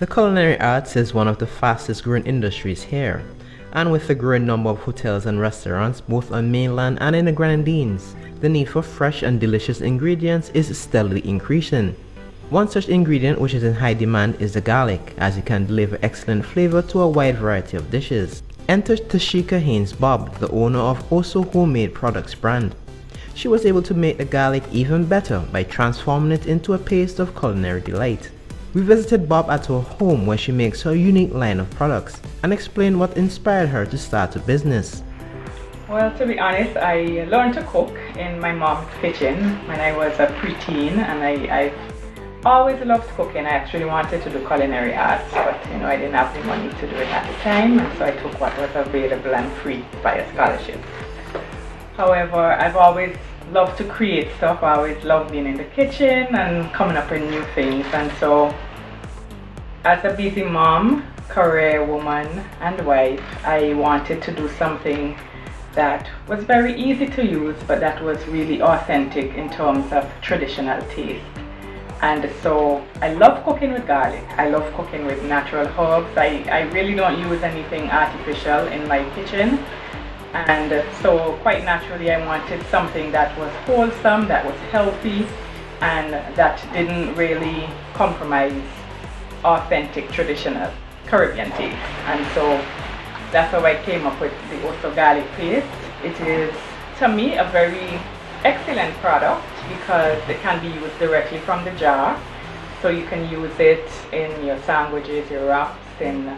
The culinary arts is one of the fastest growing industries here, and with the growing number of hotels and restaurants both on mainland and in the Grenadines, the need for fresh and delicious ingredients is steadily increasing. One such ingredient which is in high demand is the garlic, as it can deliver excellent flavor to a wide variety of dishes. Enter Tasheka Haynes-Bobb, the owner of Oso Homemade Products brand. She was able to make the garlic even better by transforming it into a paste of culinary delight. We visited Bob at her home where she makes her unique line of products and explained what inspired her to start a business. Well, to be honest, I learned to cook in my mom's kitchen when I was a preteen, and I've always loved cooking. I actually wanted to do culinary arts, but I didn't have the money to do it at the time, and so I took what was available and free by a scholarship. However, I've always loved to create stuff. I always loved being in the kitchen and coming up with new things. And so, as a busy mom, career woman, and wife, I wanted to do something that was very easy to use, but that was really authentic in terms of traditional taste. And so, I love cooking with garlic. I love cooking with natural herbs. I really don't use anything artificial in my kitchen. And so quite naturally I wanted something that was wholesome, that was healthy, and that didn't really compromise authentic traditional Caribbean taste. And so that's how I came up with the Oso garlic paste. It is, to me, a very excellent product because it can be used directly from the jar. So you can use it in your sandwiches, your wraps, in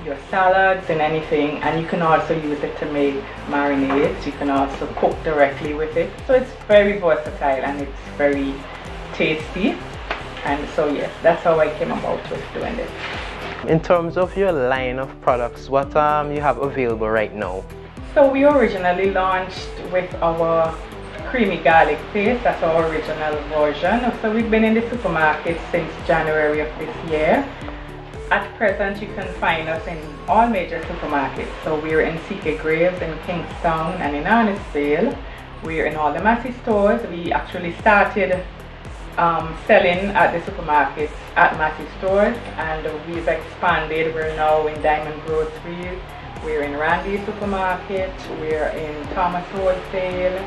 your salads, and anything, and you can also use it to make marinades. You can also cook directly with it, so it's very versatile and it's very tasty. And so yes, that's how I came about with doing this. In terms of your line of products, what you have available right now? So we originally launched with our creamy garlic paste. That's our original version. So we've been in the supermarket since January of this year. At present, you can find us in all major supermarkets. So we're in CK Graves, in Kingstown, and in Arnisvale. We're in all the Massey stores. We actually started selling at the supermarkets at Massey stores, and we've expanded. We're now in Diamond Groceries. We're in Randy's supermarket. We're in Thomas Wholesale.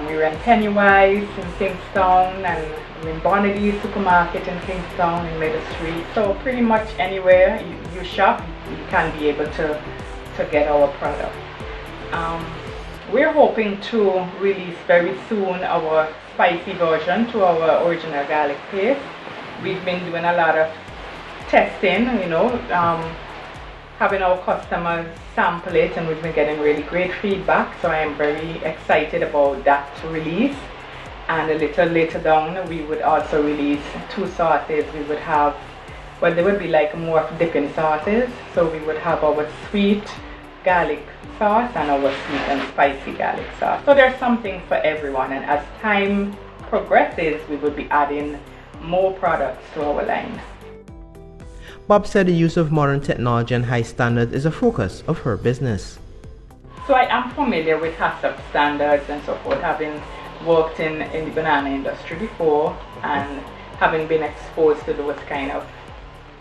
We're in Pennywise in Kingstown, and we're in Grenadines supermarket in Kingstown in Middle Street. So pretty much anywhere you shop, you can be able to get our product. We're hoping to release very soon our spicy version to our original garlic paste. We've been doing a lot of testing, having our customers sample it, and we've been getting really great feedback. So I am very excited about that release. And a little later down, we would also release 2 sauces. We would have, well, they would be like more of dipping sauces. So we would have our sweet garlic sauce and our sweet and spicy garlic sauce. So there's something for everyone. And as time progresses, we will be adding more products to our line. Bob said the use of modern technology and high standards is a focus of her business. So I am familiar with HACCP standards and so forth, having worked in the banana industry before and having been exposed to those kind of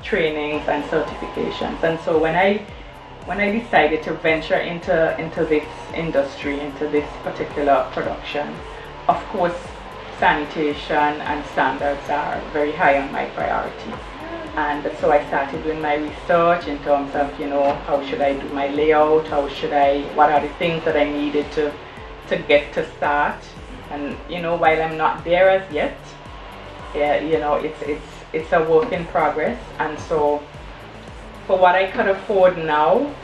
trainings and certifications. And so when I decided to venture into this industry, into this particular production, of course sanitation and standards are very high on my priority. And so I started doing my research in terms of, how should I do my layout, what are the things that I needed to get to start. And while I'm not there as yet, it's a work in progress. And so for what I could afford now,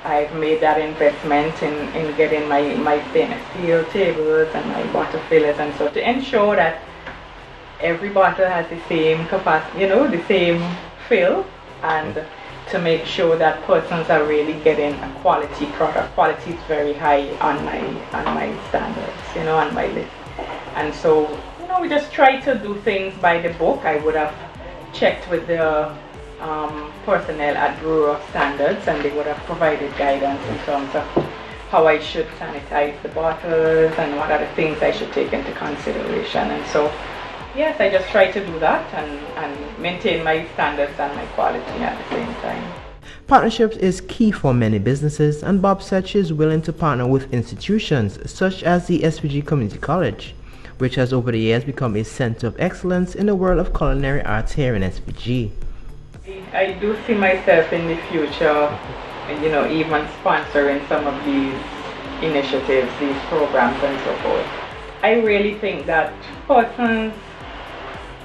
I've made that investment in getting my stainless steel tables and my bottle fillers, and so to ensure that every bottle has the same capacity, the same fill, and to make sure that persons are really getting a quality product. Quality is very high on my standards, on my list. And so, we just try to do things by the book. I would have checked with the personnel at Bureau of Standards, and they would have provided guidance in terms of how I should sanitize the bottles and what are the things I should take into consideration. And so yes, I just try to do that and maintain my standards and my quality at the same time. Partnerships is key for many businesses, and Bob said she is willing to partner with institutions such as the SPG Community College, which has over the years become a center of excellence in the world of culinary arts here in SPG. I do see myself in the future, even sponsoring some of these initiatives, these programs and so forth. I really think that persons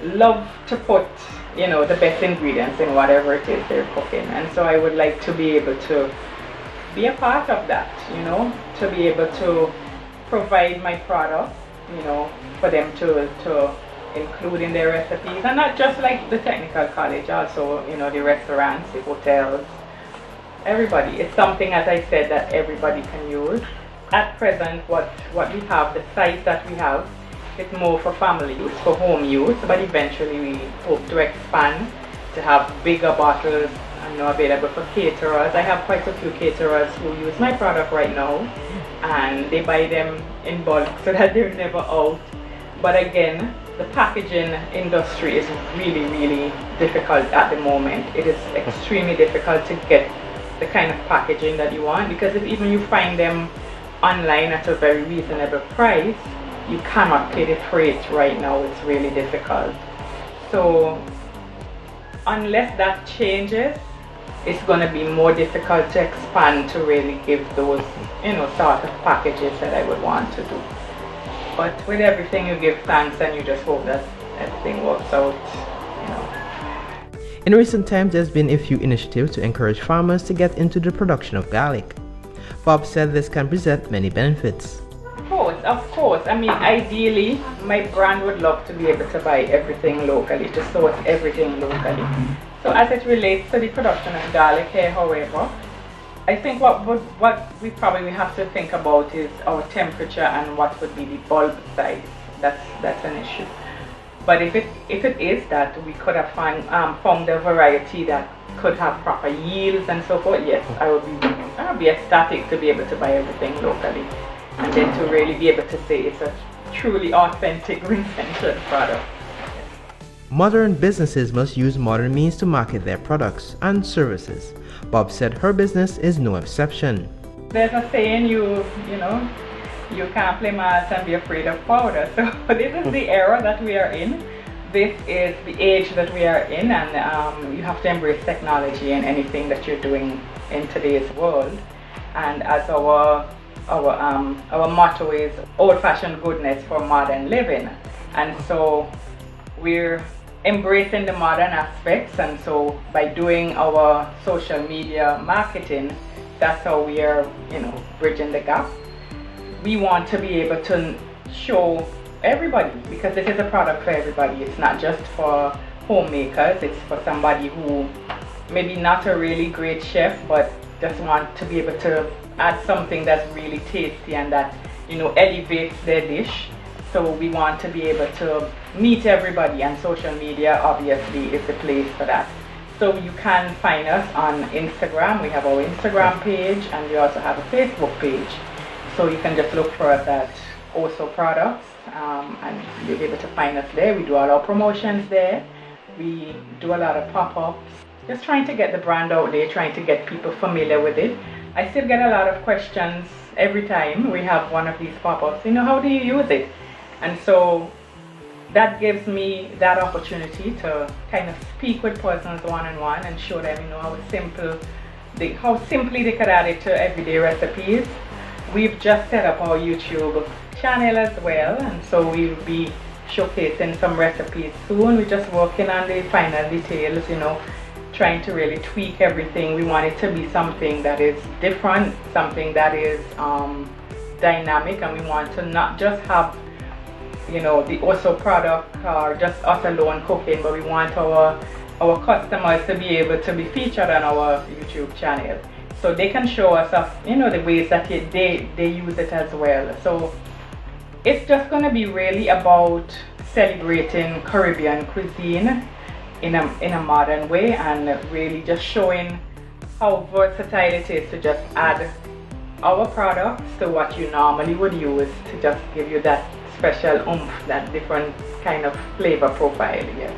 love to put the best ingredients in whatever it is they're cooking, and so I would like to be able to be a part of that, to be able to provide my product, for them to include in their recipes, and not just like the technical college, also the restaurants, the hotels, everybody. It's something, as I said, that everybody can use. At present, what we have, the size that we have, it's more for family use, for home use, but eventually we hope to expand to have bigger bottles available for caterers. I have quite a few caterers who use my product right now, and they buy them in bulk so that they're never out. But again, the packaging industry is really, really difficult at the moment. It is extremely difficult to get the kind of packaging that you want, because if even you find them online at a very reasonable price, you cannot pay the freight right now. It's really difficult. So unless that changes, it's going to be more difficult to expand to really give those sort of packages that I would want to do. But with everything, you give thanks and you just hope that everything works out. In recent times, there's been a few initiatives to encourage farmers to get into the production of garlic. Bob said this can present many benefits. Of course. I mean, ideally, my brand would love to be able to buy everything locally, to source everything locally. So as it relates to the production of garlic here, however, I think what we probably have to think about is our temperature and what would be the bulb size. That's an issue. But if it is that we could have found a variety that could have proper yields and so forth, yes, I would be ecstatic to be able to buy everything locally, and then to really be able to say it's a truly authentic Vincent product. Modern businesses must use modern means to market their products and services. Bob said her business is no exception. There's a saying, you can't play maths and be afraid of powder. So this is the era that we are in. This is the age that we are in, and you have to embrace technology in anything that you're doing in today's world. And as our motto is old-fashioned goodness for modern living, and so we're embracing the modern aspects, and so by doing our social media marketing, that's how we are bridging the gap. We want to be able to show everybody, because this is a product for everybody. It's not just for homemakers, it's for somebody who maybe not a really great chef but just want to be able to add something that's really tasty and that elevates their dish. So we want to be able to meet everybody, and social media obviously is the place for that. So you can find us on Instagram. We have our Instagram page, and we also have a Facebook page. So you can just look for us at Also Products, and you'll be able to find us there. We do all our promotions there. We do a lot of pop-ups, just trying to get the brand out there, trying to get people familiar with it. I still get a lot of questions every time we have one of these pop-ups. How do you use it? And so that gives me that opportunity to kind of speak with persons one-on-one and show them, how simply they could add it to everyday recipes. We've just set up our YouTube channel as well, and so we'll be showcasing some recipes soon. We're just working on the final details, trying to really tweak everything. We want it to be something that is different, something that is dynamic, and we want to not just have the OSO product or just us alone cooking, but we want our customers to be able to be featured on our YouTube channel, so they can show us the ways that they use it as well. So it's just going to be really about celebrating Caribbean cuisine in a modern way, and really just showing how versatile it is to just add our products to what you normally would use to just give you that special oomph, that different kind of flavor profile, yes.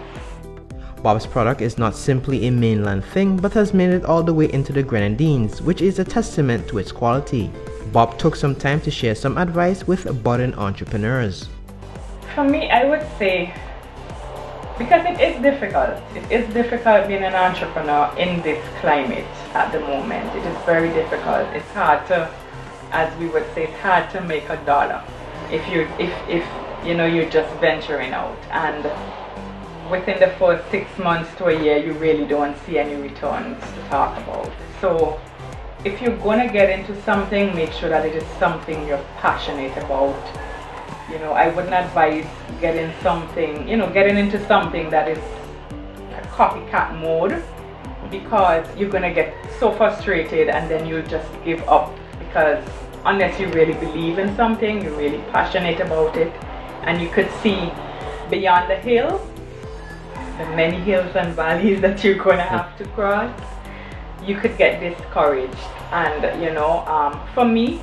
Bobb's product is not simply a mainland thing, but has made it all the way into the Grenadines, which is a testament to its quality. Bobb took some time to share some advice with budding entrepreneurs. For me, I would say, because it is difficult being an entrepreneur in this climate at the moment. It is very difficult. It's hard to, as we would say, it's hard to make a dollar if you know you're just venturing out, and within the first 6 months to a year you really don't see any returns to talk about. So if you're gonna get into something, make sure that it is something you're passionate about. You know, I wouldn't advise getting into something that is a copycat mode, because you're gonna get so frustrated and then you just give up, because unless you really believe in something, you're really passionate about it, and you could see beyond the hill, the many hills and valleys that you're gonna have to cross, you could get discouraged. And you know, for me,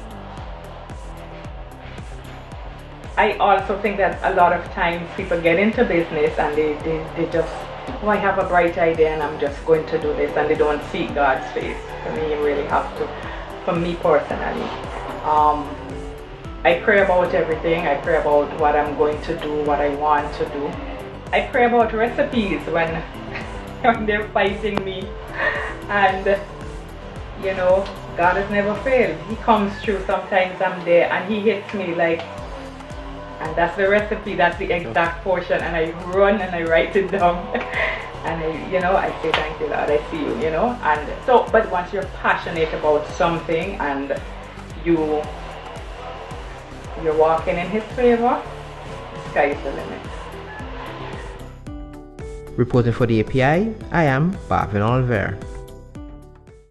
I also think that a lot of times people get into business and they just, oh, I have a bright idea and I'm just going to do this, and they don't seek God's face. For me, you really have to. For me personally, I pray about everything. I pray about what I'm going to do, what I want to do. I pray about recipes when they're fighting me, and you know, God has never failed. He comes through. Sometimes I'm there and He hits me like, and that's the recipe, that's the exact portion, and I run and I write it down and I say, thank you Lord, I see you, you know. And so, but once you're passionate about something and you're walking in His favor, the sky is the limit. Reporting for the API, I am Bob Oliver.